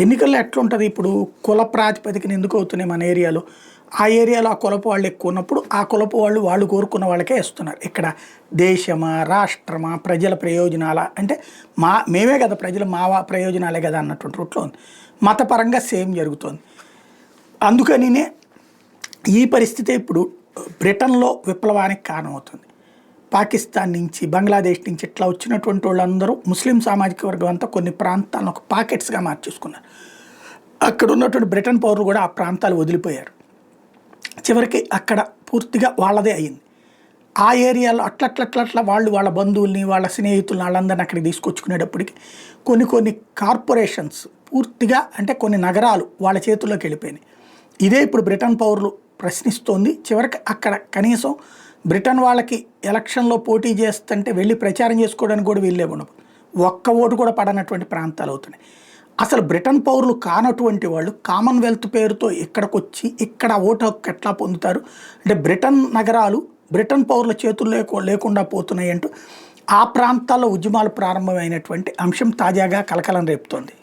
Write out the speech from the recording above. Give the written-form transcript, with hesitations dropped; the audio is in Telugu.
ఎన్నికల్లో ఎట్లుంటుంది ఇప్పుడు కుల ప్రాతిపదికన ఎందుకు అవుతున్నాయి మన ఏరియాలో ఆ ఏరియాలో ఆ కులపు వాళ్ళు ఎక్కువ ఉన్నప్పుడు ఆ కులపు వాళ్ళు కోరుకున్న వాళ్ళకే ఇస్తున్నారు. ఇక్కడ దేశమా రాష్ట్రమా ప్రజల ప్రయోజనాల అంటే మేమే కదా ప్రజలు ప్రయోజనాలే కదా అన్నటువంటి రూట్లో ఉంది. మతపరంగా సేమ్ జరుగుతుంది. అందుకనినే ఈ పరిస్థితి ఇప్పుడు బ్రిటన్లో విప్లవానికి కారణమవుతుంది. పాకిస్తాన్ నుంచి బంగ్లాదేశ్ నుంచి ఇట్లా వచ్చినటువంటి వాళ్ళందరూ ముస్లిం సామాజిక వర్గం అంతా కొన్ని ప్రాంతాలను ఒక పాకెట్స్గా మార్చేసుకున్నారు. అక్కడ ఉన్నటువంటి బ్రిటన్ పౌరులు కూడా ఆ ప్రాంతాలు వదిలిపోయారు. చివరికి అక్కడ పూర్తిగా వాళ్ళదే అయింది. ఆ ఏరియాలో అట్లట్లట్లట్లా వాళ్ళ బంధువుల్ని వాళ్ళ స్నేహితులను వాళ్ళందరినీ అక్కడికి తీసుకొచ్చుకునేటప్పటికి కొన్ని కార్పొరేషన్స్ పూర్తిగా అంటే కొన్ని నగరాలు వాళ్ళ చేతుల్లోకి వెళ్ళిపోయినాయి. ఇదే ఇప్పుడు బ్రిటన్ పౌరులు ప్రశ్నిస్తోంది. చివరికి అక్కడ కనీసం బ్రిటన్ వాళ్ళకి ఎలక్షన్లో పోటీ చేస్తుంటే వెళ్ళి ప్రచారం చేసుకోవడానికి కూడా వీళ్ళే ఉండవు. ఒక్క ఓటు కూడా పడనటువంటి ప్రాంతాలు అవుతున్నాయి. అసలు బ్రిటన్ పౌరులు కానటువంటి వాళ్ళు కామన్వెల్త్ పేరుతో ఇక్కడికి వచ్చి ఇక్కడ ఓటు హక్కు ఎట్లా పొందుతారు అంటే బ్రిటన్ నగరాలు బ్రిటన్ పౌరుల చేతుల్లో లేకుండా పోతున్నాయి అంటూ ఆ ప్రాంతాల్లో ఉద్యమాలు ప్రారంభమైనటువంటి అంశం తాజాగా కలకలం రేపుతోంది.